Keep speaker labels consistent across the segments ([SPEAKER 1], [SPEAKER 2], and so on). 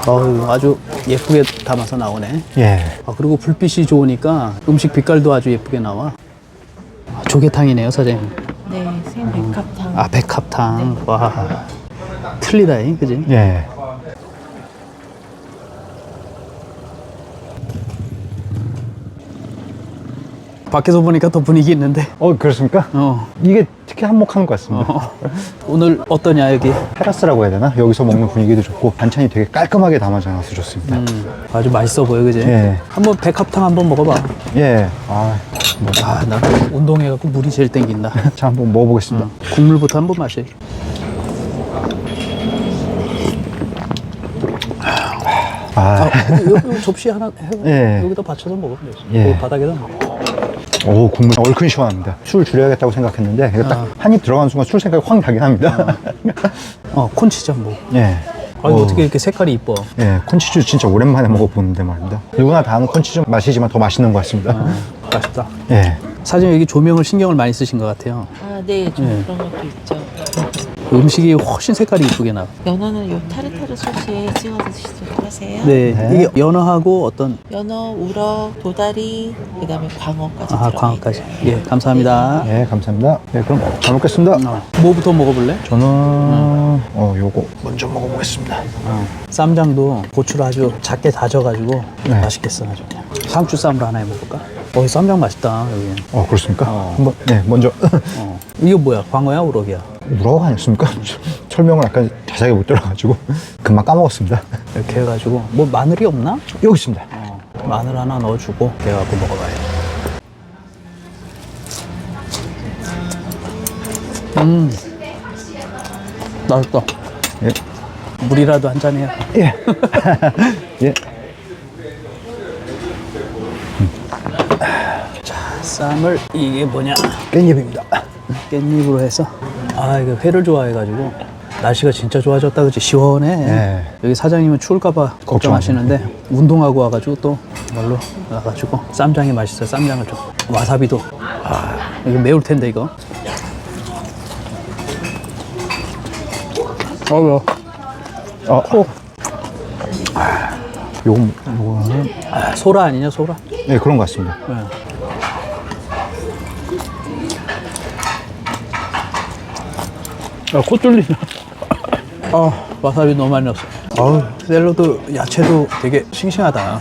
[SPEAKER 1] 어우, 아주 예쁘게 담아서 나오네.
[SPEAKER 2] 예.
[SPEAKER 1] 아, 그리고 불빛이 좋으니까 음식 빛깔도 아주 예쁘게 나와. 아, 조개탕이네요, 사장님.
[SPEAKER 3] 네, 생백합탕.
[SPEAKER 1] 아, 백합탕. 네. 와, 틀리다잉, 그지?
[SPEAKER 2] 예.
[SPEAKER 1] 밖에서 보니까 더 분위기 있는데.
[SPEAKER 2] 그렇습니까?
[SPEAKER 1] 어.
[SPEAKER 2] 이게 특히 한몫하는 것 같습니다.
[SPEAKER 1] 오늘 어떠냐, 여기?
[SPEAKER 2] 테라스라고 해야 되나? 여기서 먹는 분위기도 좋고 반찬이 되게 깔끔하게 담아져서 좋습니다.
[SPEAKER 1] 아주 맛있어 보여, 그지?
[SPEAKER 2] 예.
[SPEAKER 1] 한번 백합탕 한번 먹어봐.
[SPEAKER 2] 예.
[SPEAKER 1] 아, 나 운동해갖고 물이 제일 땡긴다.
[SPEAKER 2] 자, 한번 먹어보겠습니다.
[SPEAKER 1] 국물부터 한번 마셔. 요 접시 하나
[SPEAKER 2] 예.
[SPEAKER 1] 여기다 받쳐서 먹으면 되지.
[SPEAKER 2] 예.
[SPEAKER 1] 바닥에다 먹어.
[SPEAKER 2] 오, 국물 얼큰 시원합니다. 술 줄여야겠다고 생각했는데 이거 딱 한 입 들어가는 순간 술 생각이 확 나긴 합니다.
[SPEAKER 1] 콘치전복.
[SPEAKER 2] 예.
[SPEAKER 1] 아니, 어떻게 이렇게 색깔이 이뻐?
[SPEAKER 2] 예, 콘치즈 진짜 오랜만에 먹어보는데 말입니다. 누구나 다 아는 콘치즈 맛이지만 더 맛있는 것 같습니다.
[SPEAKER 1] 맛있다.
[SPEAKER 2] 예.
[SPEAKER 1] 사장님, 여기 조명을 신경을 많이 쓰신 것 같아요.
[SPEAKER 3] 아, 네, 좀
[SPEAKER 1] 네.
[SPEAKER 3] 그런 것도 있죠.
[SPEAKER 1] 음식이 훨씬 색깔이 이쁘게 나와.
[SPEAKER 3] 연어는 요 타르타르 소스에 찍어서 드시도록 하세요.
[SPEAKER 1] 네.
[SPEAKER 2] 네.
[SPEAKER 1] 이게 연어하고 어떤
[SPEAKER 3] 연어, 우럭, 도다리, 그다음에 광어까지 들어가
[SPEAKER 1] 광어까지.
[SPEAKER 3] 있어요.
[SPEAKER 1] 예, 감사합니다.
[SPEAKER 2] 예, 감사합니다. 예, 그럼 잘 먹겠습니다.
[SPEAKER 1] 뭐부터 먹어볼래?
[SPEAKER 2] 저는 요거 먼저 먹어보겠습니다.
[SPEAKER 1] 쌈장도 고추를 아주 작게 다져가지고
[SPEAKER 2] 네.
[SPEAKER 1] 맛있겠어, 아주 그냥. 상추 쌈으로 하나 해먹을까? 쌈장 맛있다, 여기.
[SPEAKER 2] 그렇습니까? 한번 먼저
[SPEAKER 1] 이거 뭐야? 광어야, 우럭이야?
[SPEAKER 2] 우럭 아니었습니까? 설명을 아까 자세하게 못 들어가지고 금방 까먹었습니다.
[SPEAKER 1] 이렇게 해가지고 뭐 마늘이 없나?
[SPEAKER 2] 여기 있습니다.
[SPEAKER 1] 마늘 하나 넣어주고 이렇게 해갖고 먹어봐요. 맛있다.
[SPEAKER 2] 예.
[SPEAKER 1] 물이라도 한 잔 해요.
[SPEAKER 2] 예. 예.
[SPEAKER 1] 자, 쌈을 이게 뭐냐?
[SPEAKER 2] 깻잎입니다.
[SPEAKER 1] 깻잎으로 해서. 이거 회를 좋아해가지고 날씨가 진짜 좋아졌다, 그치? 시원해.
[SPEAKER 2] 네.
[SPEAKER 1] 여기 사장님은 추울까봐 걱정하시는데 운동하고 와가지고 또 이걸로 와가지고 쌈장이 맛있어요. 쌈장을 좀. 와사비도. 이거 매울 텐데 이거.
[SPEAKER 2] 요거는
[SPEAKER 1] 소라 아니냐, 소라?
[SPEAKER 2] 네, 그런 것 같습니다.
[SPEAKER 1] 네. 코 뚫리나. 와사비 너무 많이 넣었어. 샐러드 야채도 되게 싱싱하다.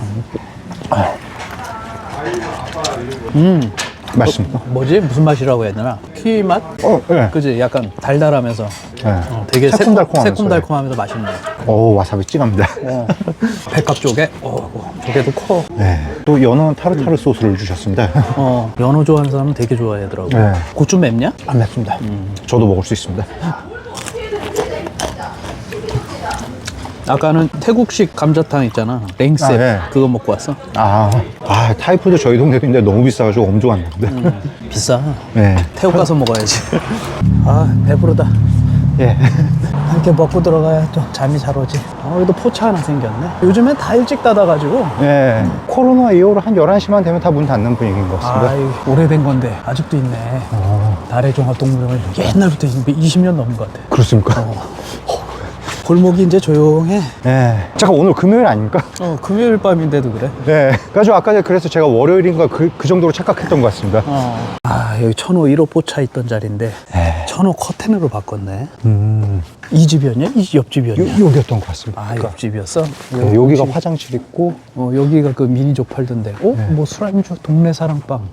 [SPEAKER 2] 맛있습니까?
[SPEAKER 1] 뭐지? 무슨 맛이라고 해야 되나? 키위 맛?
[SPEAKER 2] 네.
[SPEAKER 1] 그지? 약간 달달하면서
[SPEAKER 2] 네.
[SPEAKER 1] 되게
[SPEAKER 2] 새콤달콤하면서.
[SPEAKER 1] 새콤달콤하면서 맛있네.
[SPEAKER 2] 와사비 찡합니다.
[SPEAKER 1] 백합 조개? 조개도 커.
[SPEAKER 2] 네. 또 연어 타르타르 소스를 주셨습니다.
[SPEAKER 1] 연어 좋아하는 사람은 되게 좋아하더라고.
[SPEAKER 2] 네.
[SPEAKER 1] 고추 맵냐?
[SPEAKER 2] 안 맵습니다. 저도 먹을 수 있습니다.
[SPEAKER 1] 아까는 태국식 감자탕 있잖아. 랭셉.
[SPEAKER 2] 네.
[SPEAKER 1] 그거 먹고 왔어.
[SPEAKER 2] 타이푸드 저희 동네도 있는데 너무 비싸가지고 엄청 안 나는데.
[SPEAKER 1] 비싸.
[SPEAKER 2] 네.
[SPEAKER 1] 태국 가서 먹어야지. 배부르다.
[SPEAKER 2] 예.
[SPEAKER 1] 함께 먹고 들어가야 또 잠이 잘 오지. 여기도 포차 하나 생겼네. 요즘엔 다 일찍 닫아가지고.
[SPEAKER 2] 예. 코로나 이후로 한 11시만 되면 다 문 닫는 분위기인 것 같습니다.
[SPEAKER 1] 오래된 건데 아직도 있네. 달의 종합동물원 옛날부터 20년 넘은 것 같아.
[SPEAKER 2] 그렇습니까?
[SPEAKER 1] 골목이 이제 조용해.
[SPEAKER 2] 예. 잠깐 오늘 금요일 아닙니까?
[SPEAKER 1] 금요일 밤인데도 그래.
[SPEAKER 2] 네. 그래가지고 아까 그래서 제가 월요일인가 그 정도로 착각했던 것 같습니다.
[SPEAKER 1] 여기 천호 1호 포차 있던 자리인데
[SPEAKER 2] 네.
[SPEAKER 1] 천호 커튼으로 바꿨네. 이 집이었냐? 이 옆집이었냐?
[SPEAKER 2] 여기였던 것 같습니다.
[SPEAKER 1] 옆집이었어?
[SPEAKER 2] 네, 여기가 화장실 있고.
[SPEAKER 1] 여기가 그 미니족 팔던데. 뭐 술안주 동네 사랑방.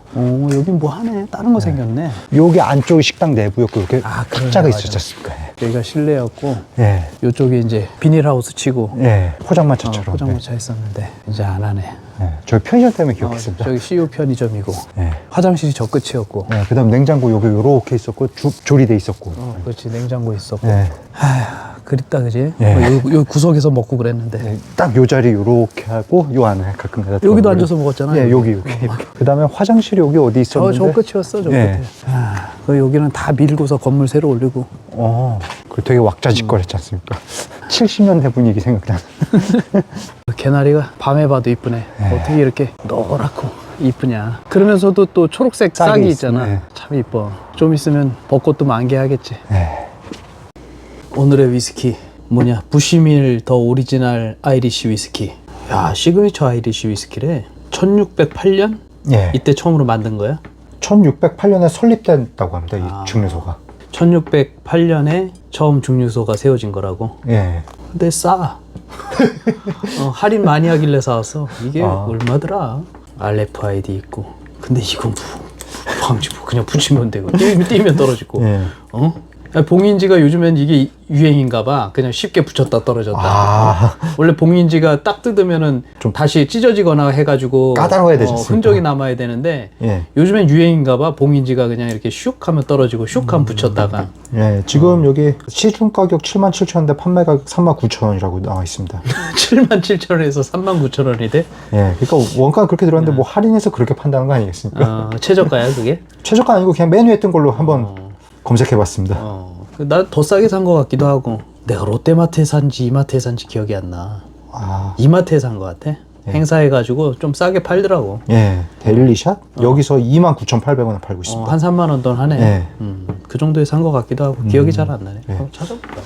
[SPEAKER 1] 여긴 뭐 하네. 다른 거 생겼네.
[SPEAKER 2] 여기 안쪽이 식당 내부였고 이렇게
[SPEAKER 1] 그러네,
[SPEAKER 2] 탁자가
[SPEAKER 1] 맞아.
[SPEAKER 2] 있었지 않습니까?
[SPEAKER 1] 여기가 실내였고
[SPEAKER 2] 예.
[SPEAKER 1] 이쪽이 이제 비닐하우스 치고
[SPEAKER 2] 예. 포장마차처럼.
[SPEAKER 1] 포장마차 있었는데 이제 안 하네.
[SPEAKER 2] 네. 저희 편의점 때문에 기억했습니다.
[SPEAKER 1] 저기 CU 편의점이고
[SPEAKER 2] 네.
[SPEAKER 1] 화장실이 저 끝이었고.
[SPEAKER 2] 네. 그다음 냉장고 여기 요렇게 있었고 조리돼 있었고.
[SPEAKER 1] 그렇지. 냉장고 있었고.
[SPEAKER 2] 네.
[SPEAKER 1] 그립다, 그지?
[SPEAKER 2] 예.
[SPEAKER 1] 요 구석에서 먹고 그랬는데.
[SPEAKER 2] 네. 딱 요 자리 요렇게 하고 요 안에 가끔 가다
[SPEAKER 1] 여기도
[SPEAKER 2] 들어가고.
[SPEAKER 1] 앉아서 먹었잖아.
[SPEAKER 2] 예, 여기 이렇게. 그다음에 화장실이 여기 어디 있었는데.
[SPEAKER 1] 저 끝이었어, 저
[SPEAKER 2] 예.
[SPEAKER 1] 끝에. 여기는 다 밀고서 건물 새로 올리고.
[SPEAKER 2] 그 되게 왁자지껄했지 않습니까? 70년대 분위기 생각나.
[SPEAKER 1] 개나리가 밤에 봐도 이쁘네. 어떻게 이렇게 노랗고 이쁘냐. 그러면서도 또 초록색 싹이 있잖아.
[SPEAKER 2] 네.
[SPEAKER 1] 참 이뻐. 좀 있으면 벚꽃도 만개하겠지.
[SPEAKER 2] 네.
[SPEAKER 1] 오늘의 위스키 뭐냐 부시밀 더 오리지널 아이리시 위스키. 야 시그니처 아이리시 위스키래. 1608년?
[SPEAKER 2] 예.
[SPEAKER 1] 이때 처음으로 만든 거야?
[SPEAKER 2] 1608년에 설립됐다고 합니다. 이 증류소가.
[SPEAKER 1] 1608년에 처음 증류소가 세워진 거라고.
[SPEAKER 2] 예.
[SPEAKER 1] 근데 싸. 할인 많이 하길래 사왔어. 이게 얼마더라? RFID 있고. 근데 이건 방지 그냥 붙이면 되고 뛰면 떨어지고.
[SPEAKER 2] 예.
[SPEAKER 1] 봉인지가 요즘엔 이게 유행인가 봐. 그냥 쉽게 붙였다 떨어졌다. 원래 봉인지가 딱 뜯으면은 좀 다시 찢어지거나 해가지고
[SPEAKER 2] 까다로워야 되지 않습니까?
[SPEAKER 1] 흔적이 남아야 되는데
[SPEAKER 2] 예.
[SPEAKER 1] 요즘엔 유행인가 봐. 봉인지가 그냥 이렇게 슉 하면 떨어지고 슉 하면 붙였다가.
[SPEAKER 2] 예, 지금 여기 시중 가격 77,000원인데 판매 가격 39,000원이라고 나와 있습니다.
[SPEAKER 1] 77,000원에서 39,000원이 돼?
[SPEAKER 2] 예, 그러니까 원가 그렇게 들었는데 뭐 할인해서 그렇게 판다는 거 아니겠습니까?
[SPEAKER 1] 최저가야 그게?
[SPEAKER 2] 최저가 아니고 그냥 메뉴에 뜬 걸로 한번 검색해봤습니다.
[SPEAKER 1] 나 더 싸게 산 거 같기도 하고. 내가 롯데마트에 산지 이마트에 산지 기억이 안 나. 이마트에 산 거 같아. 행사해가지고 좀 싸게 팔더라고.
[SPEAKER 2] 예, 데일리샷? 여기서 29,800원에 팔고 있습니다.
[SPEAKER 1] 한 3만 원 돈 하네.
[SPEAKER 2] 예.
[SPEAKER 1] 그 정도에 산 거 같기도 하고 기억이 잘 안 나네. 찾아볼까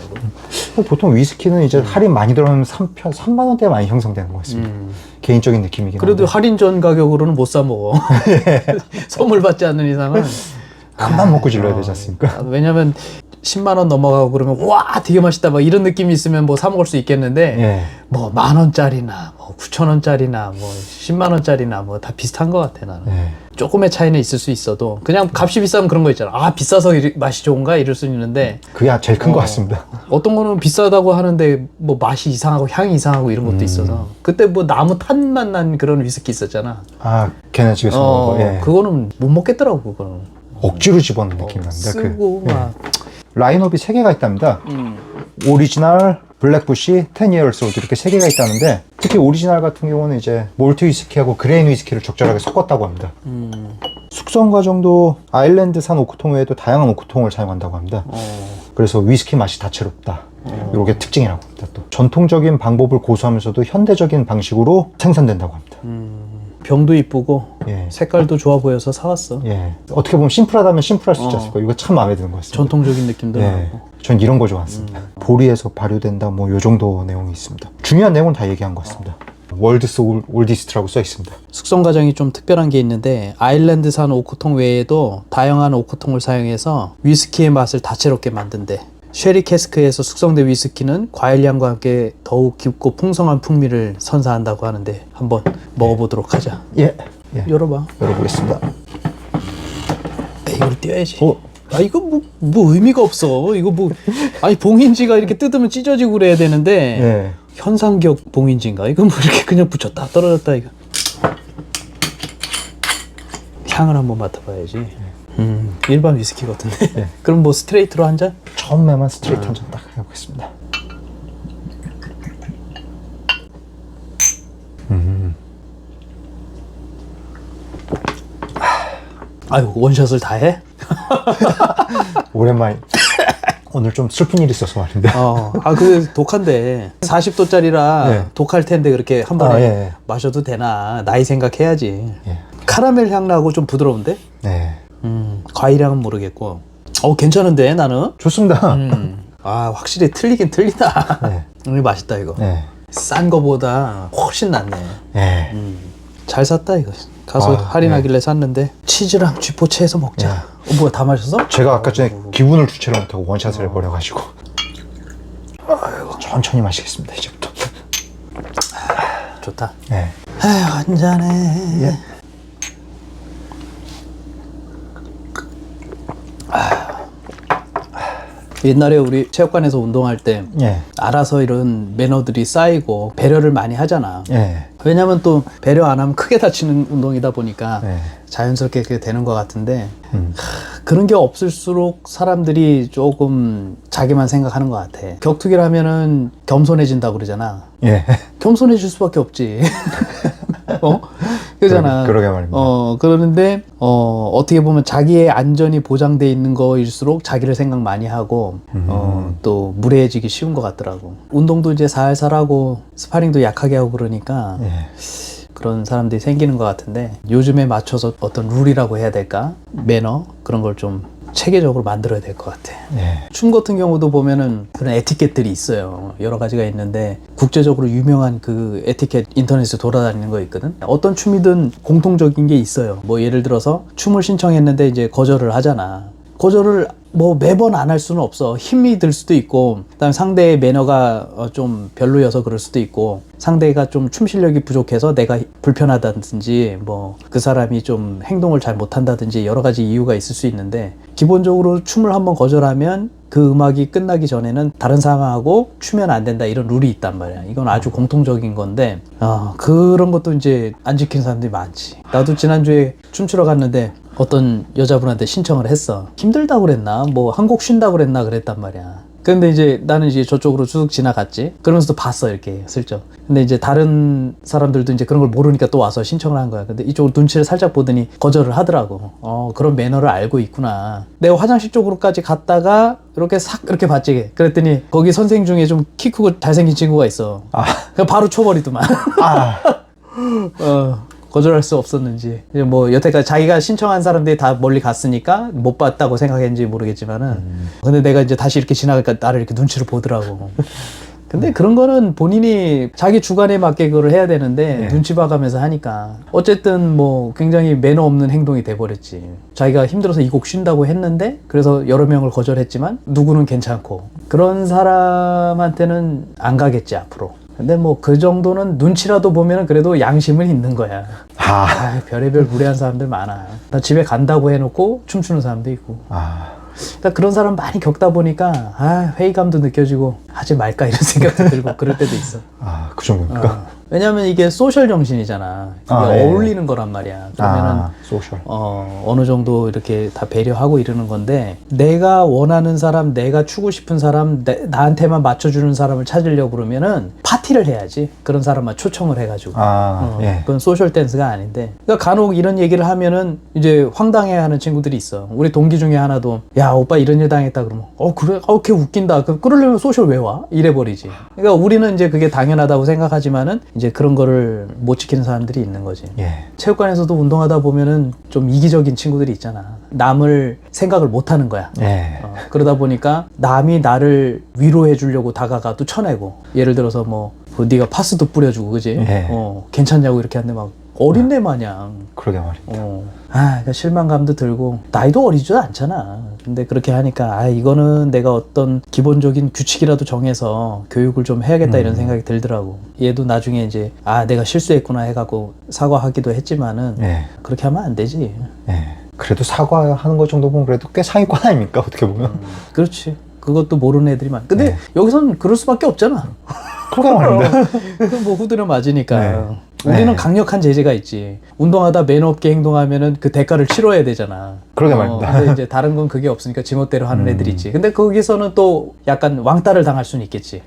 [SPEAKER 1] 이거.
[SPEAKER 2] 보통 위스키는 이제 할인 많이 들어가면 3만 원대 많이 형성되는 것 같습니다. 개인적인 느낌이긴
[SPEAKER 1] 그래도
[SPEAKER 2] 한데.
[SPEAKER 1] 할인 전 가격으로는 못 사 먹어. 선물 받지 않는 이상은.
[SPEAKER 2] 큰맘 먹고 질러야 되지 않습니까?
[SPEAKER 1] 왜냐면 10만 원 넘어가고 그러면 와 되게 맛있다 막 이런 느낌이 있으면 뭐 사 먹을 수 있겠는데
[SPEAKER 2] 예.
[SPEAKER 1] 뭐 10,000원짜리나 뭐 9,000원짜리나 뭐 10만 원짜리나 뭐 다 비슷한 것 같아 나는.
[SPEAKER 2] 예.
[SPEAKER 1] 조금의 차이는 있을 수 있어도 그냥 값이 비싸면 그런 거 있잖아. 아 비싸서 맛이 좋은가 이럴 수 있는데
[SPEAKER 2] 그게 제일 큰 것 같습니다.
[SPEAKER 1] 어떤 거는 비싸다고 하는데 뭐 맛이 이상하고 향이 이상하고 이런 것도 있어서 그때 뭐 나무 탄맛 난 그런 위스키 있었잖아.
[SPEAKER 2] 걔네 집에서 먹은 거. 예.
[SPEAKER 1] 그거는 못 먹겠더라고 그거는.
[SPEAKER 2] 억지로 집어넣는 느낌이 납니다.
[SPEAKER 1] 쓰고 막.
[SPEAKER 2] 라인업이 3개가 있답니다. 오리지널, 블랙부시, 10 years old 이렇게 3개가 있다는데 특히 오리지널 같은 경우는 이제 몰트 위스키하고 그레인 위스키를 적절하게 섞었다고 합니다. 숙성 과정도 아일랜드산 오크통 외에도 다양한 오크통을 사용한다고 합니다. 그래서 위스키 맛이 다채롭다. 이게 특징이라고 합니다. 또 전통적인 방법을 고수하면서도 현대적인 방식으로 생산된다고 합니다.
[SPEAKER 1] 병도 이쁘고
[SPEAKER 2] 예.
[SPEAKER 1] 색깔도 좋아 보여서 사왔어.
[SPEAKER 2] 예. 어떻게 보면 심플하다면 심플할 수 있지 않습니까? 이거 참 마음에 드는 것 같습니다.
[SPEAKER 1] 전통적인 느낌도
[SPEAKER 2] 예.
[SPEAKER 1] 나고.
[SPEAKER 2] 전 이런 거 좋아했습니다. 보리에서 발효된다 뭐 요 정도 내용이 있습니다. 중요한 내용은 다 얘기한 것 같습니다. 월드스 올디스트라고 써 있습니다.
[SPEAKER 1] 숙성 과정이 좀 특별한 게 있는데 아일랜드산 오크통 외에도 다양한 오크통을 사용해서 위스키의 맛을 다채롭게 만든대. 쉐리 캐스크에서 숙성된 위스키는 과일향과 함께 더욱 깊고 풍성한 풍미를 선사한다고 하는데 한번 먹어보도록 하자.
[SPEAKER 2] 예.
[SPEAKER 1] 열어봐.
[SPEAKER 2] 열어보겠습니다.
[SPEAKER 1] 이걸 떼야지. 이거 뭐 의미가 없어. 이거 뭐 아니 봉인지가 이렇게 뜯으면 찢어지고 그래야 되는데
[SPEAKER 2] 예.
[SPEAKER 1] 현상격 봉인지인가? 이거 뭐 이렇게 그냥 붙였다 떨어졌다 이거. 향을 한번 맡아봐야지. 일반 위스키 같은데. 그럼 뭐 스트레이트로 한 잔?
[SPEAKER 2] 처음에만 스트레이트 한 잔 딱 해보겠습니다.
[SPEAKER 1] 아유 원샷을 다 해?
[SPEAKER 2] 오랜만에 오늘 좀 슬픈 일이 있어서 말인데.
[SPEAKER 1] 그 독한데 40도짜리라
[SPEAKER 2] 네.
[SPEAKER 1] 독할 텐데 그렇게 한 번에
[SPEAKER 2] 예.
[SPEAKER 1] 마셔도 되나? 나이 생각해야지.
[SPEAKER 2] 예.
[SPEAKER 1] 카라멜 향 나고 좀 부드러운데?
[SPEAKER 2] 네.
[SPEAKER 1] 과일향은 모르겠고. 괜찮은데 나는?
[SPEAKER 2] 좋습니다.
[SPEAKER 1] 확실히 틀리긴 틀리다.
[SPEAKER 2] 네.
[SPEAKER 1] 맛있다 이거.
[SPEAKER 2] 네.
[SPEAKER 1] 싼 거보다 훨씬 낫네.
[SPEAKER 2] 예.
[SPEAKER 1] 잘 샀다 이거. 가서 할인하길래 샀는데 치즈랑 쥐포채해서 먹자. 뭐야 다 마셨어?
[SPEAKER 2] 제가 아까 전에 기분을 주체를 못하고 원샷을 해버려가지고 천천히 마시겠습니다 이제부터.
[SPEAKER 1] 좋다.
[SPEAKER 2] 네.
[SPEAKER 1] 한 잔에.
[SPEAKER 2] 예.
[SPEAKER 1] 옛날에 우리 체육관에서 운동할 때
[SPEAKER 2] 예.
[SPEAKER 1] 알아서 이런 매너들이 쌓이고 배려를 많이 하잖아.
[SPEAKER 2] 예.
[SPEAKER 1] 왜냐면 또 배려 안 하면 크게 다치는 운동이다 보니까
[SPEAKER 2] 네.
[SPEAKER 1] 자연스럽게 그렇게 되는 것 같은데 그런 게 없을수록 사람들이 조금 자기만 생각하는 것 같아. 격투기를 하면은 겸손해진다고 그러잖아.
[SPEAKER 2] 예.
[SPEAKER 1] 겸손해질 수밖에 없지. 그러잖아.
[SPEAKER 2] 그러게 말입니다.
[SPEAKER 1] 그러는데 어떻게 보면 자기의 안전이 보장돼 있는 거일수록 자기를 생각 많이 하고 또 무례해지기 쉬운 것 같더라고. 운동도 이제 살살 하고 스파링도 약하게 하고 그러니까
[SPEAKER 2] 예.
[SPEAKER 1] 그런 사람들이 생기는 것 같은데 요즘에 맞춰서 어떤 룰이라고 해야 될까? 매너 그런 걸 좀 체계적으로 만들어야 될 것 같아.
[SPEAKER 2] 예.
[SPEAKER 1] 춤 같은 경우도 보면은 그런 에티켓들이 있어요. 여러 가지가 있는데 국제적으로 유명한 그 에티켓 인터넷에 돌아다니는 거 있거든. 어떤 춤이든 공통적인 게 있어요. 뭐 예를 들어서 춤을 신청했는데 이제 거절을 하잖아. 거절을 뭐 매번 안 할 수는 없어. 힘이 들 수도 있고, 그다음에 상대의 매너가 좀 별로여서 그럴 수도 있고, 상대가 좀 춤 실력이 부족해서 내가 불편하다든지, 뭐 그 사람이 좀 행동을 잘 못한다든지 여러 가지 이유가 있을 수 있는데, 기본적으로 춤을 한번 거절하면 그 음악이 끝나기 전에는 다른 사람하고 추면 안 된다, 이런 룰이 있단 말이야. 이건 아주 공통적인 건데, 그런 것도 이제 안 지키는 사람들이 많지. 나도 지난주에 춤추러 갔는데 어떤 여자분한테 신청을 했어. 힘들다고 그랬나? 뭐 한 곡 쉰다고 그랬나? 그랬단 말이야. 근데 이제 나는 이제 저쪽으로 쭉 지나갔지. 그러면서 또 봤어, 이렇게 슬쩍. 근데 이제 다른 사람들도 이제 그런 걸 모르니까 또 와서 신청을 한 거야. 근데 이쪽으로 눈치를 살짝 보더니 거절을 하더라고. 그런 매너를 알고 있구나. 내가 화장실 쪽으로까지 갔다가 이렇게 싹 이렇게 봤지. 그랬더니 거기 선생 중에 좀 키 크고 잘생긴 친구가 있어. 그냥 바로 쳐버리더만. 거절할 수 없었는지, 이제 뭐 여태까지 자기가 신청한 사람들이 다 멀리 갔으니까 못 봤다고 생각했는지 모르겠지만은, 근데 내가 이제 다시 이렇게 지나가니까 나를 이렇게 눈치를 보더라고. 근데 그런 거는 본인이 자기 주관에 맞게 그걸 해야 되는데, 눈치 봐가면서 하니까 어쨌든 뭐 굉장히 매너 없는 행동이 돼버렸지. 자기가 힘들어서 이 곡 쉰다고 했는데, 그래서 여러 명을 거절했지만 누구는 괜찮고, 그런 사람한테는 안 가겠지 앞으로. 근데 뭐 그 정도는 눈치라도 보면은 그래도 양심은 있는 거야. 별의별 무례한 사람들 많아. 나 집에 간다고 해놓고 춤추는 사람도 있고. 그러니까 그런 사람 많이 겪다 보니까 회의감도 느껴지고 하지 말까 이런 생각도 들고 그럴 때도 있어.
[SPEAKER 2] 그 정도입니까?
[SPEAKER 1] 왜냐면 이게 소셜 정신이잖아. 이게 어울리는 거란 말이야. 그러면은
[SPEAKER 2] 소셜.
[SPEAKER 1] 어느 정도 이렇게 다 배려하고 이러는 건데, 내가 원하는 사람, 내가 추고 싶은 사람, 나한테만 맞춰주는 사람을 찾으려고 그러면은 파티를 해야지. 그런 사람만 초청을 해가지고. 그건 소셜 댄스가 아닌데. 그러니까 간혹 이런 얘기를 하면은 이제 황당해하는 친구들이 있어. 우리 동기 중에 하나도, 야 오빠 이런 일 당했다 그러면, 그래? 걔 웃긴다. 그러려면 소셜 왜 와? 이래버리지. 그러니까 우리는 이제 그게 당연하다고 생각하지만은 이제 그런 거를 못 지키는 사람들이 있는 거지. 체육관에서도 운동하다 보면은 좀 이기적인 친구들이 있잖아. 남을 생각을 못 하는 거야. 그러다 보니까 남이 나를 위로해 주려고 다가가도 쳐내고, 예를 들어서 뭐 네가 파스도 뿌려주고, 그지? 괜찮냐고 이렇게 하는데 막 어린애 마냥.
[SPEAKER 2] 그러게 말이야.
[SPEAKER 1] 그러니까 실망감도 들고, 나이도 어리지도 않잖아. 근데 그렇게 하니까 이거는 내가 어떤 기본적인 규칙이라도 정해서 교육을 좀 해야겠다 이런 생각이 들더라고. 얘도 나중에 이제 내가 실수했구나 해갖고 사과하기도 했지만은 그렇게 하면 안 되지.
[SPEAKER 2] 그래도 사과하는 것 정도 보면 그래도 꽤 상위권 아닙니까? 어떻게 보면.
[SPEAKER 1] 그렇지. 그것도 모르는 애들이 많아. 근데 여기서는 그럴 수밖에 없잖아.
[SPEAKER 2] 그러게 말입니다.
[SPEAKER 1] 뭐 후드려 맞으니까. 우리는 강력한 제재가 있지. 운동하다 매너 없게 행동하면은 그 대가를 치러야 되잖아.
[SPEAKER 2] 그러게 말입니다.
[SPEAKER 1] 근데 이제 다른 건 그게 없으니까 지멋대로 하는 애들이 있지. 근데 거기서는 또 약간 왕따를 당할 수는 있겠지.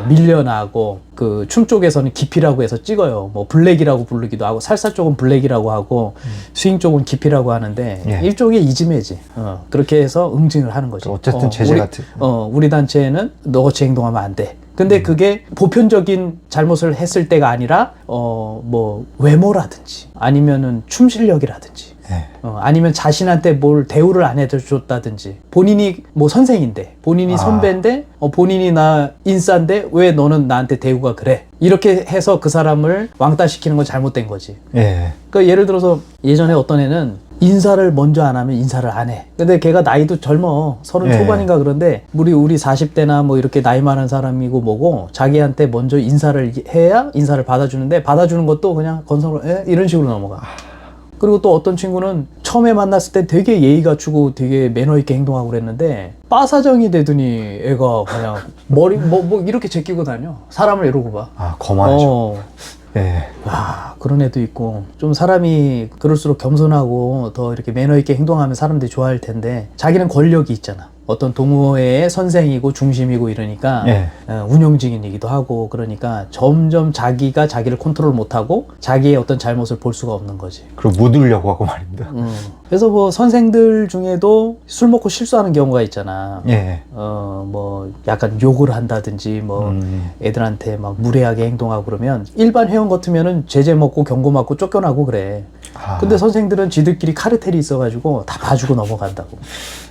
[SPEAKER 1] 밀려나고, 그 춤 쪽에서는 기피라고 해서 찍어요. 뭐 블랙이라고 부르기도 하고, 살사 쪽은 블랙이라고 하고, 스윙 쪽은 기피라고 하는데 일종의 이지매지. 그렇게 해서 응징을 하는 거지.
[SPEAKER 2] 어쨌든 제재 같은.
[SPEAKER 1] 우리 단체에는 너같이 행동하면 안 돼. 근데 그게 보편적인 잘못을 했을 때가 아니라 뭐 외모라든지 아니면은 춤 실력이라든지 아니면 자신한테 뭘 대우를 안 해줬다든지, 본인이 뭐 선생인데, 본인이 선배인데, 본인이 나 인싸인데 왜 너는 나한테 대우가 그래? 이렇게 해서 그 사람을 왕따시키는 건 잘못된 거지. 그러니까 예를 들어서 예전에 어떤 애는 인사를 먼저 안 하면 인사를 안 해. 근데 걔가 나이도 젊어. 30 초반인가 그런데, 우리 40대나 뭐 이렇게 나이 많은 사람이고 뭐고, 자기한테 먼저 인사를 해야 인사를 받아주는데, 받아주는 것도 그냥 건성으로 이런 식으로 넘어가. 그리고 또 어떤 친구는 처음에 만났을 때 되게 예의 갖추고 되게 매너 있게 행동하고 그랬는데, 빠사정이 되더니 애가 그냥 머리 뭐 이렇게 제끼고 다녀. 사람을 이러고 봐.
[SPEAKER 2] 거만하죠.
[SPEAKER 1] 그런 애도 있고. 좀 사람이 그럴수록 겸손하고 더 이렇게 매너 있게 행동하면 사람들이 좋아할 텐데, 자기는 권력이 있잖아. 어떤 동호회의 선생이고 중심이고 이러니까 운영진이기도 하고, 그러니까 점점 자기가 자기를 컨트롤 못하고 자기의 어떤 잘못을 볼 수가 없는 거지.
[SPEAKER 2] 그리고 묻으려고 하고 말입니다.
[SPEAKER 1] 그래서 뭐 선생들 중에도 술 먹고 실수하는 경우가 있잖아. 뭐 약간 욕을 한다든지 뭐 애들한테 막 무례하게 행동하고 그러면, 일반 회원 같으면은 제재 먹고 경고 맞고 쫓겨나고 그래. 근데 선생들은 지들끼리 카르텔이 있어가지고 다 봐주고 넘어간다고.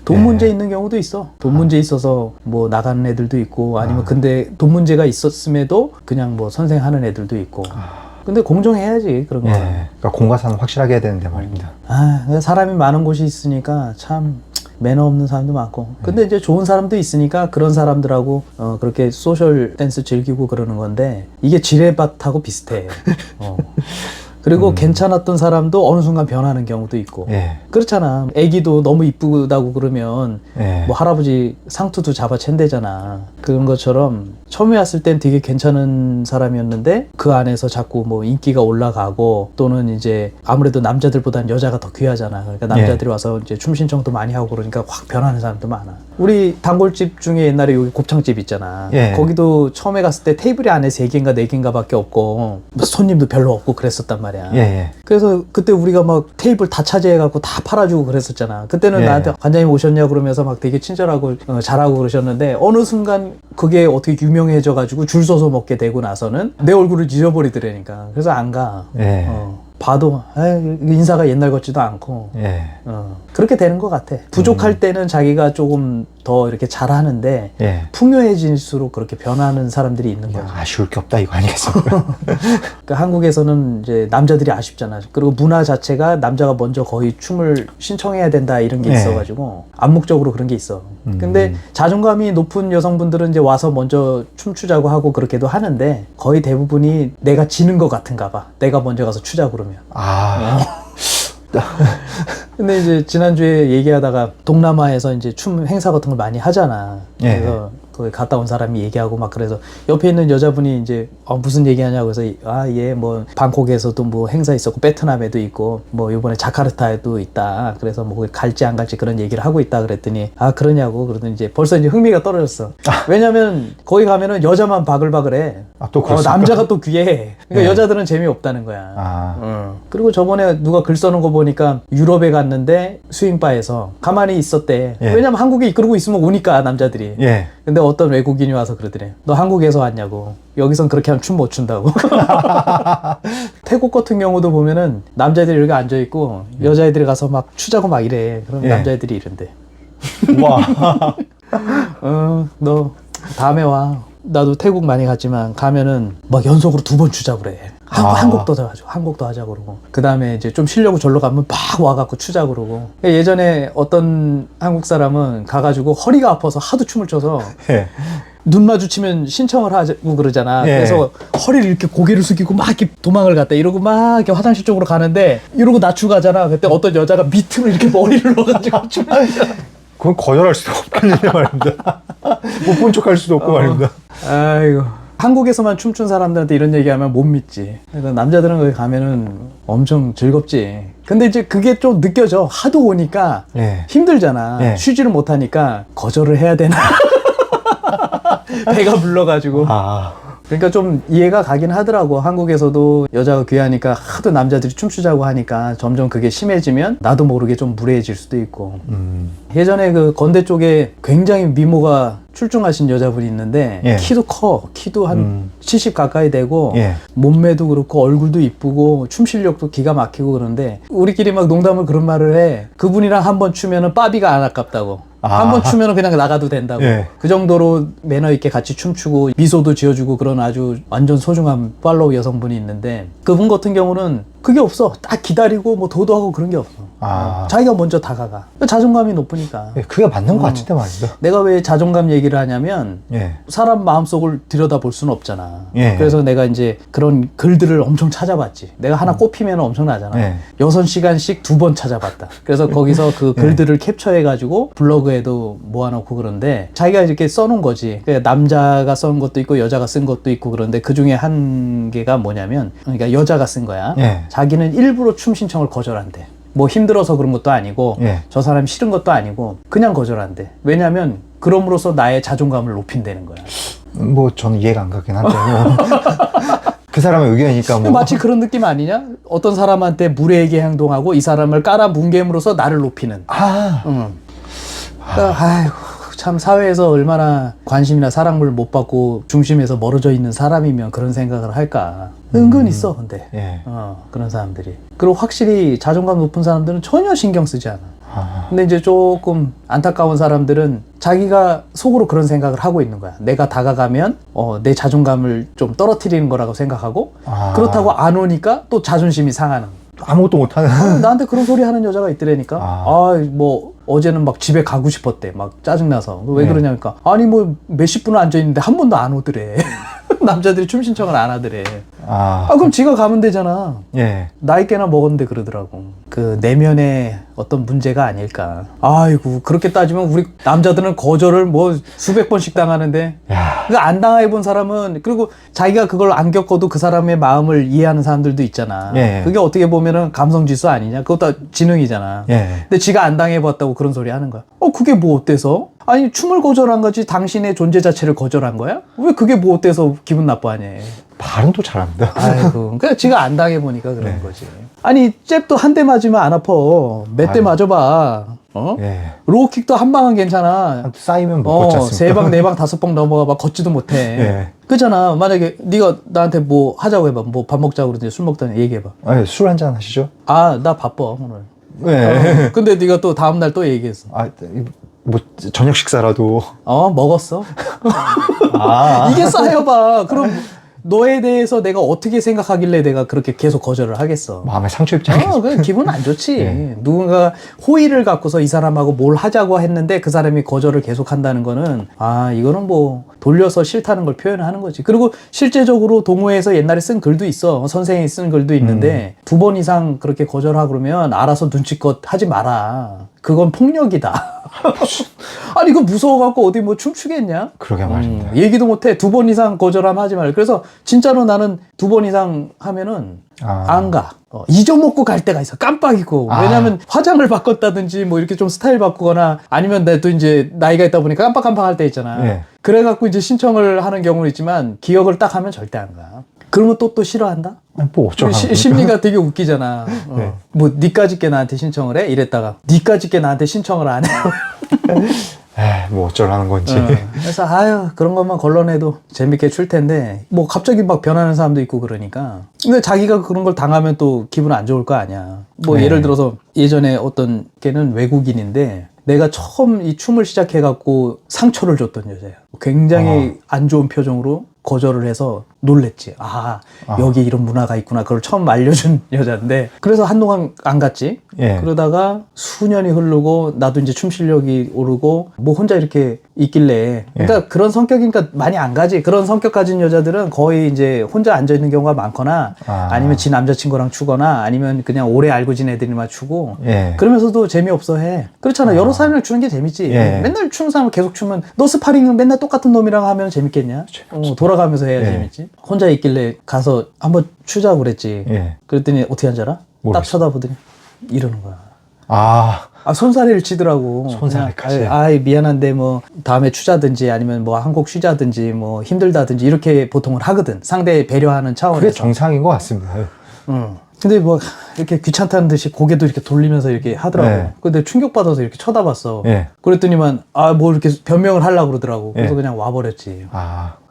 [SPEAKER 1] 돈 문제 있는 경우도 있어. 돈 문제 있어서 뭐 나가는 애들도 있고 아니면 근데 돈 문제가 있었음에도 그냥 뭐 선생 하는 애들도 있고. 근데 공정해야지 그런 거.
[SPEAKER 2] 그러니까 공과사는 확실하게 해야 되는데 말입니다.
[SPEAKER 1] 사람이 많은 곳이 있으니까 참 매너 없는 사람도 많고. 근데 이제 좋은 사람도 있으니까 그런 사람들하고 그렇게 소셜 댄스 즐기고 그러는 건데 이게 지뢰밭하고 비슷해. 그리고 괜찮았던 사람도 어느 순간 변하는 경우도 있고. 그렇잖아. 애기도 너무 이쁘다고 그러면 뭐 할아버지 상투도 잡아챈대잖아. 그런 것처럼 처음에 왔을 땐 되게 괜찮은 사람이었는데 그 안에서 자꾸 뭐 인기가 올라가고 또는 이제 아무래도 남자들보다는 여자가 더 귀하잖아. 그러니까 남자들이 와서 이제 춤 신청도 많이 하고 그러니까 확 변하는 사람도 많아. 우리 단골집 중에 옛날에 여기 곱창집 있잖아. 거기도 처음에 갔을 때 테이블이 안에 3개인가 4개인가 밖에 없고 손님도 별로 없고 그랬었단 말이야. 그래서 그때 우리가 막 테이블 다 차지해갖고 다 팔아주고 그랬었잖아. 그때는 나한테 관장님 오셨냐 그러면서 막 되게 친절하고 잘하고 그러셨는데 어느 순간 그게 어떻게 유명해져가지고 줄 서서 먹게 되고 나서는 내 얼굴을 잊어버리더라니까. 그래서 안 가. 봐도 인사가 옛날 같지도 않고 그렇게 되는 것 같아. 부족할 때는 자기가 조금 더 이렇게 잘하는데 풍요해질수록 그렇게 변하는 사람들이 있는 거죠.
[SPEAKER 2] 아쉬울 게 없다 이거 아니겠습니까?
[SPEAKER 1] 그러니까 한국에서는 이제 남자들이 아쉽잖아. 그리고 문화 자체가 남자가 먼저 거의 춤을 신청해야 된다 이런 게 있어가지고 암묵적으로 그런 게 있어. 근데 자존감이 높은 여성분들은 이제 와서 먼저 춤추자고 하고 그렇게도 하는데 거의 대부분이 내가 지는 것 같은가 봐. 내가 먼저 가서 추자 그러면. 근데 이제 지난주에 얘기하다가 동남아에서 이제 춤 행사 같은 걸 많이 하잖아. 그래서 거기 갔다 온 사람이 얘기하고 막 그래서 옆에 있는 여자분이 이제 무슨 얘기하냐고 해서 얘 뭐 방콕에서도 뭐 행사 있었고 베트남에도 있고 뭐 요번에 자카르타에도 있다. 그래서 뭐 거기 갈지 안 갈지 그런 얘기를 하고 있다 그랬더니 그러냐고 그러더니 이제 벌써 이제 흥미가 떨어졌어. 왜냐면 거기 가면은 여자만 바글바글해.
[SPEAKER 2] 또
[SPEAKER 1] 남자가 또 귀해. 그러니까 여자들은 재미없다는 거야. 그리고 저번에 누가 글 써놓은 거 보니까 유럽에 갔는데 스윙바에서 가만히 있었대. 왜냐면 한국에 이끌고 있으면 오니까 남자들이. 근데 어떤 외국인이 와서 그러더래. 너 한국에서 왔냐고. 여기선 그렇게 하면 춤 못 춘다고. 태국 같은 경우도 보면은 남자애들이 이렇게 앉아있고 여자애들이 가서 막 추자고 막 이래. 그럼 남자애들이 이런대.
[SPEAKER 2] 와.
[SPEAKER 1] 너 다음에 와. 나도 태국 많이 갔지만 가면은 막 연속으로 2번 추자 그래. 한국도 하자 그러고. 그 다음에 이제 좀 쉬려고 절로 가면 막 와갖고 추자 그러고. 예전에 어떤 한국 사람은 가가지고 허리가 아파서 하도 춤을 춰서 눈 마주치면 신청을 하고 그러잖아. 그래서 허리를 이렇게 고개를 숙이고 막 이렇게 도망을 갔다. 이러고 막 이렇게 화장실 쪽으로 가는데 이러고 낮추고 가잖아. 그때 어떤 여자가 밑으로 이렇게 머리를 넣어가지고 춤을
[SPEAKER 2] 그건 거절할 수도 없겠는데 말입니다. 못 본 척 할 수도 없고 말입니다.
[SPEAKER 1] 아이고. 한국에서만 춤춘 사람들한테 이런 얘기하면 못 믿지. 그래서 남자들은 거기 가면은 엄청 즐겁지. 근데 이제 그게 좀 느껴져. 하도 오니까 힘들잖아. 쉬지를 못하니까 거절을 해야 되나. 배가 불러가지고. 그러니까 좀 이해가 가긴 하더라고. 한국에서도 여자가 귀하니까 하도 남자들이 춤추자고 하니까 점점 그게 심해지면 나도 모르게 좀 무례해질 수도 있고. 예전에 그 건대 쪽에 굉장히 미모가 출중하신 여자분이 있는데 키도 커. 키도 한 70 가까이 되고 몸매도 그렇고 얼굴도 이쁘고 춤 실력도 기가 막히고 그런데 우리끼리 막 농담을 그런 말을 해. 그분이랑 한번 추면은 빠비가 안 아깝다고. 한번 추면은 그냥 나가도 된다고. 그 정도로 매너 있게 같이 춤추고 미소도 지어주고 그런 아주 완전 소중한 팔로우 여성분이 있는데 그분 같은 경우는 그게 없어. 딱 기다리고 뭐 도도하고 그런 게 없어. 자기가 먼저 다가가. 자존감이 높으니까.
[SPEAKER 2] 그게 맞는 것 같은데 말입니다.
[SPEAKER 1] 내가 왜 자존감 얘기를 하냐면 사람 마음속을 들여다볼 수는 없잖아. 그래서 내가 이제 그런 글들을 엄청 찾아봤지. 내가 하나 꼽히면 엄청나잖아. 6시간씩 2번 찾아봤다. 그래서 거기서 그 글들을 캡처해가지고 블로그에도 모아놓고 그런데 자기가 이렇게 써놓은 거지. 그러니까 남자가 쓴 것도 있고 여자가 쓴 것도 있고 그런데 그 중에 한 개가 뭐냐면 그러니까 여자가 쓴 거야. 자기는 일부러 춤 신청을 거절한대. 뭐 힘들어서 그런 것도 아니고 저 사람이 싫은 것도 아니고 그냥 거절한대. 왜냐면 그럼으로써 나의 자존감을 높인다는 거야.
[SPEAKER 2] 뭐 저는 이해가 안 가긴 한데 그 사람의 의견이니까 뭐
[SPEAKER 1] 마치 그런 느낌 아니냐? 어떤 사람한테 무례하게 행동하고 이 사람을 깔아 뭉개므로써 나를 높이는. 아이고 참 사회에서 얼마나 관심이나 사랑을 못 받고 중심에서 멀어져 있는 사람이면 그런 생각을 할까. 은근 있어 근데
[SPEAKER 2] 예.
[SPEAKER 1] 그런 사람들이. 그리고 확실히 자존감 높은 사람들은 전혀 신경 쓰지 않아. 근데 이제 조금 안타까운 사람들은 자기가 속으로 그런 생각을 하고 있는 거야. 내가 다가가면 내 자존감을 좀 떨어뜨리는 거라고 생각하고 그렇다고 안 오니까 또 자존심이 상하는 거야.
[SPEAKER 2] 아무것도 못하는.
[SPEAKER 1] 나한테 그런 소리 하는 여자가 있더라니까. 뭐 어제는 막 집에 가고 싶었대. 막 짜증나서. 왜
[SPEAKER 2] 네.
[SPEAKER 1] 그러냐니까 아니 뭐 몇십 분을 앉아있는데 한 번도 안 오더래. 남자들이 춤 신청을 안 하더래. 그럼 지가 가면 되잖아.
[SPEAKER 2] 예.
[SPEAKER 1] 나이 꽤나 먹었는데 그러더라고. 그 내면의 어떤 문제가 아닐까. 아이고 그렇게 따지면 우리 남자들은 거절을 뭐 수백 번씩 당하는데 그 안 당해본 사람은, 그리고 자기가 그걸 안 겪어도 그 사람의 마음을 이해하는 사람들도 있잖아.
[SPEAKER 2] 예.
[SPEAKER 1] 그게 어떻게 보면은 감성지수 아니냐. 그것도 지능이잖아.
[SPEAKER 2] 예.
[SPEAKER 1] 근데 지가 안 당해봤다고 그런 소리 하는 거야. 그게 뭐 어때서? 아니 춤을 거절한 거지 당신의 존재 자체를 거절한 거야? 왜 그게 뭐 어때서 기분 나빠하냐.
[SPEAKER 2] 발은 또 잘합니다.
[SPEAKER 1] 아이고, 그러니까 지가 안 당해보니까 그런
[SPEAKER 2] 네.
[SPEAKER 1] 거지. 아니 잽도 한 대 맞으면 안 아파. 몇 대 맞아봐.
[SPEAKER 2] 예.
[SPEAKER 1] 로우킥도 한 방은 괜찮아.
[SPEAKER 2] 쌓이면 못 걷지 않습니까?
[SPEAKER 1] 세 방, 네 방, 다섯 방 넘어가봐. 걷지도 못해.
[SPEAKER 2] 예.
[SPEAKER 1] 그잖아. 만약에 네가 나한테 뭐 하자고 해봐. 뭐 밥 먹자고 그러든지 술 먹자니 얘기해봐.
[SPEAKER 2] 술 한잔 하시죠?
[SPEAKER 1] 나 바빠 오늘.
[SPEAKER 2] 예.
[SPEAKER 1] 근데 네가 또 다음날 또 얘기했어.
[SPEAKER 2] 뭐 저녁 식사라도.
[SPEAKER 1] 먹었어. 이게 쌓여봐. 그럼 너에 대해서 내가 어떻게 생각하길래 내가 그렇게 계속 거절을 하겠어.
[SPEAKER 2] 마음에 상처 입지 않겠어요?
[SPEAKER 1] 그냥 기분 안 좋지.
[SPEAKER 2] 예.
[SPEAKER 1] 누군가 호의를 갖고서 이 사람하고 뭘 하자고 했는데 그 사람이 거절을 계속 한다는 거는 이거는 뭐 돌려서 싫다는 걸 표현하는 거지. 그리고 실제적으로 동호회에서 옛날에 쓴 글도 있어. 선생님이 쓴 글도 있는데 2번 이상 그렇게 거절하고 그러면 알아서 눈치껏 하지 마라. 그건 폭력이다. 아니 이거 무서워갖고 어디 뭐 춤추겠냐?
[SPEAKER 2] 그러게 말입니다.
[SPEAKER 1] 얘기도 못해. 2번 이상 거절하면 하지 말라. 그래서 진짜로 나는 2번 이상 하면은 안 가. 잊어먹고 갈 때가 있어. 깜빡이고. 왜냐면 화장을 바꿨다든지 뭐 이렇게 좀 스타일 바꾸거나 아니면 나도 이제 나이가 있다 보니까 깜빡깜빡할 때 있잖아.
[SPEAKER 2] 예.
[SPEAKER 1] 그래갖고 이제 신청을 하는 경우는 있지만 기억을 딱 하면 절대 안 가. 그러면 또 싫어한다?
[SPEAKER 2] 뭐 어쩌라고.
[SPEAKER 1] 심리가 되게 웃기잖아.
[SPEAKER 2] 네.
[SPEAKER 1] 뭐 니까짓 게 나한테 신청을 해? 이랬다가 니까짓 게 나한테 신청을 안 해.
[SPEAKER 2] 뭐 어쩌라는 건지.
[SPEAKER 1] 그래서 그런 것만 걸러내도 재밌게 출 텐데 뭐 갑자기 막 변하는 사람도 있고 그러니까. 근데 자기가 그런 걸 당하면 또 기분 안 좋을 거 아니야. 뭐 예를 들어서 예전에 어떤 걔는 외국인인데 내가 처음 이 춤을 시작해갖고 상처를 줬던 여자야. 굉장히 안 좋은 표정으로 거절을 해서 놀랬지. 여기 이런 문화가 있구나. 그걸 처음 알려준 여자인데 그래서 한동안 안 갔지.
[SPEAKER 2] 예.
[SPEAKER 1] 그러다가 수년이 흐르고 나도 이제 춤 실력이 오르고 뭐 혼자 이렇게 있길래 그러니까 그런 성격이니까 많이 안 가지. 그런 성격 가진 여자들은 거의 이제 혼자 앉아 있는 경우가 많거나 아니면 지 남자친구랑 추거나 아니면 그냥 오래 알고 지낸 애들이만 추고 그러면서도 재미없어 해. 그렇잖아. 여러 사람이랑 추는 게 재밌지. 맨날 추는 사람을 계속 추면 너 스파링은 맨날 똑같은 놈이랑 하면 재밌겠냐? 돌아가면서 해야 재밌지. 혼자 있길래 가서 한번 추자고 그랬지. 그랬더니 어떻게 한줄 알아? 딱 쳐다보더니 이러는 거야. 손사래를 치더라고.
[SPEAKER 2] 손사래까지.
[SPEAKER 1] 미안한데 뭐 다음에 추자든지 아니면 뭐 한 곡 쉬자든지 뭐 힘들다든지 이렇게 보통은 하거든. 상대 배려하는 차원에서.
[SPEAKER 2] 그게 정상인 것 같습니다.
[SPEAKER 1] 근데 뭐 이렇게 귀찮다는 듯이 고개도 이렇게 돌리면서 이렇게 하더라고. 근데 충격받아서 이렇게 쳐다봤어. 그랬더니만 뭐 이렇게 변명을 하려고 그러더라고. 그래서 그냥 와버렸지.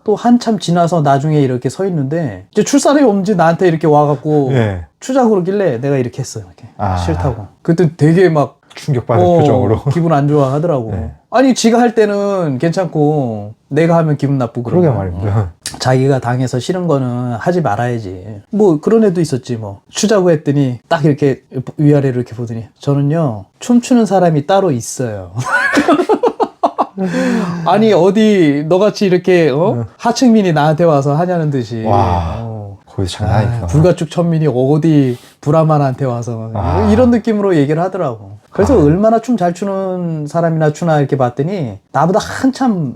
[SPEAKER 1] 또 한참 지나서 나중에 이렇게 서 있는데 이제 출사람이 없는지 나한테 이렇게 와갖고 추자고 그러길래 내가 이렇게 했어. 이렇게 싫다고. 그때 되게 막
[SPEAKER 2] 충격받은 표정으로
[SPEAKER 1] 기분 안 좋아 하더라고. 아니 지가 할 때는 괜찮고 내가 하면 기분 나쁘고.
[SPEAKER 2] 그러게 말입니다.
[SPEAKER 1] 자기가 당해서 싫은 거는 하지 말아야지. 뭐 그런 애도 있었지 뭐. 추자고 했더니 딱 이렇게 위아래로 이렇게 보더니 저는요 춤추는 사람이 따로 있어요. 아니 어디 너같이 이렇게 하층민이 나한테 와서 하냐는 듯이.
[SPEAKER 2] 거기서 장난 아니다.
[SPEAKER 1] 불가축 천민이 어디 브라만한테 와서 이런 느낌으로 얘기를 하더라고. 그래서 얼마나 춤 잘 추는 사람이나 추나 이렇게 봤더니 나보다 한참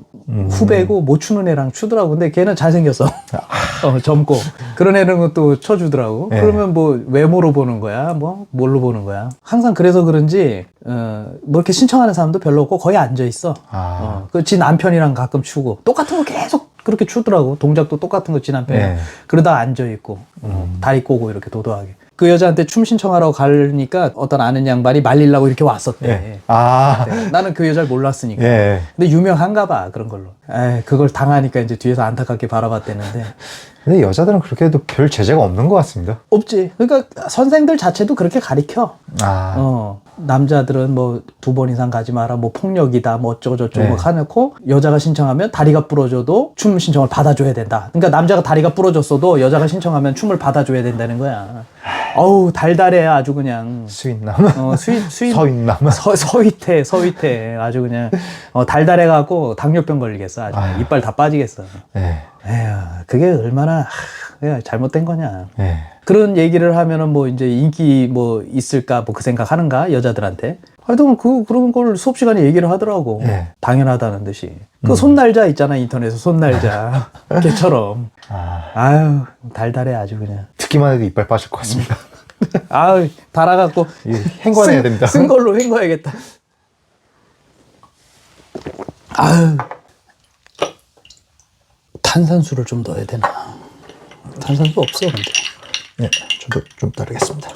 [SPEAKER 1] 후배고 못 추는 애랑 추더라고. 근데 걔는 잘생겼어. 젊고 그런 애는 또 쳐주더라고. 그러면 뭐 외모로 보는 거야? 뭐 뭘로 보는 거야? 항상 그래서 그런지 뭐 이렇게 신청하는 사람도 별로 없고 거의 앉아 있어. 지 남편이랑 가끔 추고 똑같은 거 계속 그렇게 추더라고. 동작도 똑같은 거 지 남편. 그러다 앉아 있고 다리 꼬고 이렇게 도도하게. 그 여자한테 춤 신청하러 가니까 어떤 아는 양반이 말리려고 이렇게 왔었대.
[SPEAKER 2] 예. 아,
[SPEAKER 1] 네. 나는 그 여자를 몰랐으니까.
[SPEAKER 2] 예.
[SPEAKER 1] 근데 유명한가 봐, 그런 걸로. 에이, 그걸 당하니까 이제 뒤에서 안타깝게 바라봤대는데.
[SPEAKER 2] 근데 여자들은 그렇게 해도 별 제재가 없는 것 같습니다.
[SPEAKER 1] 없지. 그러니까 선생들 자체도 그렇게 가리켜.
[SPEAKER 2] 아,
[SPEAKER 1] 남자들은 뭐 2번 이상 가지 마라, 뭐 폭력이다, 뭐 어쩌고저쩌고
[SPEAKER 2] 네.
[SPEAKER 1] 뭐 해놓고 여자가 신청하면 다리가 부러져도 춤 신청을 받아줘야 된다. 그러니까 남자가 다리가 부러졌어도 여자가 신청하면 춤을 받아줘야 된다는 거야. 어우, 달달해, 아주 그냥.
[SPEAKER 2] 수인남?
[SPEAKER 1] 서인남. 서윗해. 아주 그냥, 달달해갖고 당뇨병 걸리겠어. 아주 그냥.
[SPEAKER 2] 아유.
[SPEAKER 1] 이빨 다 빠지겠어.
[SPEAKER 2] 예.
[SPEAKER 1] 에휴, 그게 얼마나, 그냥 잘못된 거냐.
[SPEAKER 2] 예.
[SPEAKER 1] 그런 얘기를 하면은 뭐 이제 인기 뭐 있을까 뭐 그 생각 하는가 여자들한테. 하여튼 그런 걸 수업 시간에 얘기를 하더라고.
[SPEAKER 2] 예.
[SPEAKER 1] 당연하다는 듯이. 그 손날자 있잖아, 인터넷에 손날자. 걔처럼. 아유, 달달해 아주 그냥.
[SPEAKER 2] 듣기만 해도 이빨 빠질 것 같습니다.
[SPEAKER 1] 아유, 달아갖고
[SPEAKER 2] 이 행관해야 됩니다.
[SPEAKER 1] 쓴 걸로 헹궈야겠다. 아유, 탄산수를 좀 넣어야 되나? 탄산수 없어 근데.
[SPEAKER 2] 네, 저도 좀 따르겠습니다.